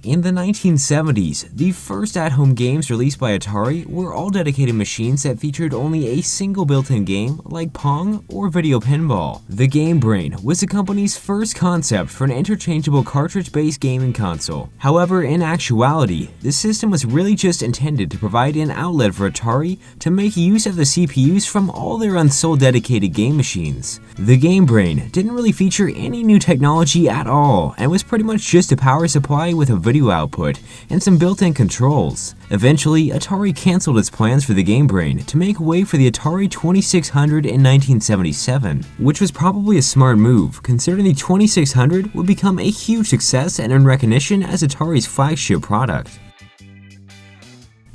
In the 1970s, the first at-home games released by Atari were all dedicated machines that featured only a single built-in game like Pong or video pinball. The Game Brain was the company's first concept for an interchangeable cartridge-based gaming console. However, in actuality, the system was really just intended to provide an outlet for Atari to make use of the CPUs from all their unsold dedicated game machines. The Game Brain didn't really feature any new technology at all and was pretty much just a power supply with a video output and some built-in controls. Eventually, Atari canceled its plans for the Game Brain to make way for the Atari 2600 in 1977, which was probably a smart move, considering the 2600 would become a huge success and earn recognition as Atari's flagship product.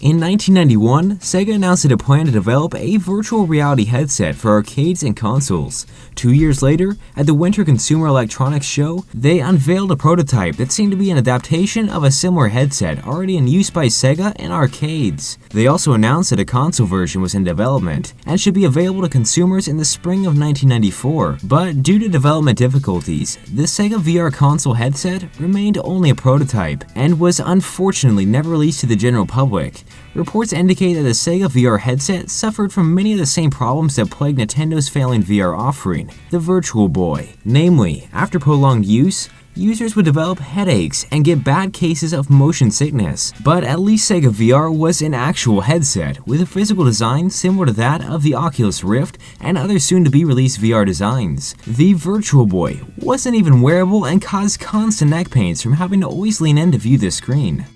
In 1991, Sega announced it planned to develop a virtual reality headset for arcades and consoles. 2 years later, at the Winter Consumer Electronics Show, they unveiled a prototype that seemed to be an adaptation of a similar headset already in use by Sega in arcades. They also announced that a console version was in development and should be available to consumers in the spring of 1994, but due to development difficulties, the Sega VR console headset remained only a prototype and was unfortunately never released to the general public. Reports indicate that the Sega VR headset suffered from many of the same problems that plagued Nintendo's failing VR offering, the Virtual Boy. Namely, after prolonged use, users would develop headaches and get bad cases of motion sickness. But at least Sega VR was an actual headset, with a physical design similar to that of the Oculus Rift and other soon-to-be-released VR designs. The Virtual Boy wasn't even wearable and caused constant neck pains from having to always lean in to view the screen.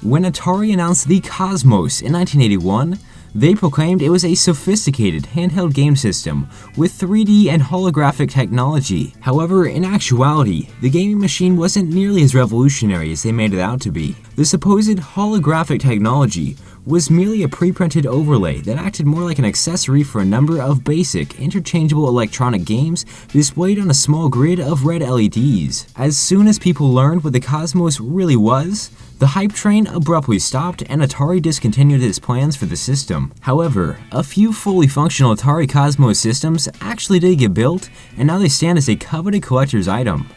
When Atari announced the Cosmos in 1981, they proclaimed it was a sophisticated handheld game system with 3D and holographic technology. However, in actuality, the gaming machine wasn't nearly as revolutionary as they made it out to be. The supposed holographic technology was merely a pre-printed overlay that acted more like an accessory for a number of basic, interchangeable electronic games displayed on a small grid of red LEDs. As soon as people learned what the Cosmos really was, the hype train abruptly stopped and Atari discontinued its plans for the system. However, a few fully functional Atari Cosmos systems actually did get built, and now they stand as a coveted collector's item.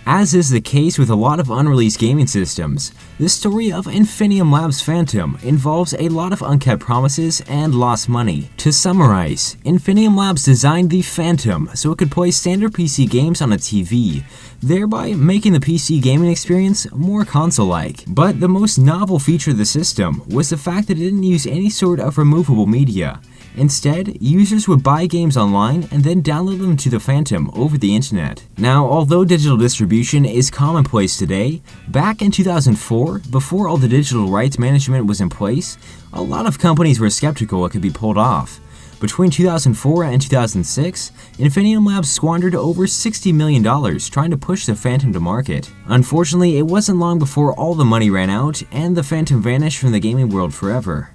As is the case with a lot of unreleased gaming systems, the story of Infinium Labs' Phantom involves a lot of unkept promises and lost money. To summarize, Infinium Labs designed the Phantom so it could play standard PC games on a TV, thereby making the PC gaming experience more console-like. But the most novel feature of the system was the fact that it didn't use any sort of removable media. Instead, users would buy games online and then download them to the Phantom over the internet. Now, although digital distribution is commonplace today, back in 2004, before all the digital rights management was in place, a lot of companies were skeptical it could be pulled off. Between 2004 and 2006, Infinium Labs squandered over $60 million trying to push the Phantom to market. Unfortunately, it wasn't long before all the money ran out and the Phantom vanished from the gaming world forever.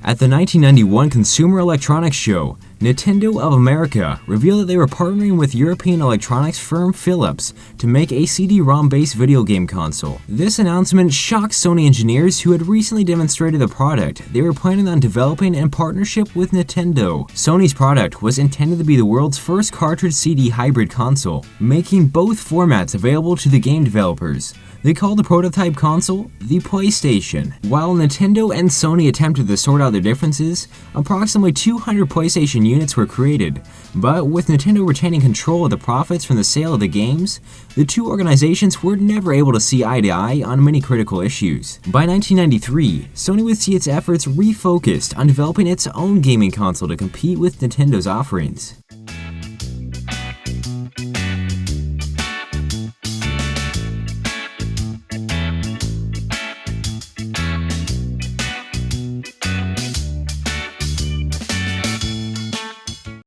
At the 1991 Consumer Electronics Show, Nintendo of America revealed that they were partnering with European electronics firm Philips to make a CD-ROM-based video game console. This announcement shocked Sony engineers who had recently demonstrated the product they were planning on developing in partnership with Nintendo. Sony's product was intended to be the world's first cartridge CD hybrid console, making both formats available to the game developers. They called the prototype console the PlayStation. While Nintendo and Sony attempted to sort out their differences, approximately 200 PlayStation units were created, but with Nintendo retaining control of the profits from the sale of the games, the two organizations were never able to see eye to eye on many critical issues. By 1993, Sony would see its efforts refocused on developing its own gaming console to compete with Nintendo's offerings.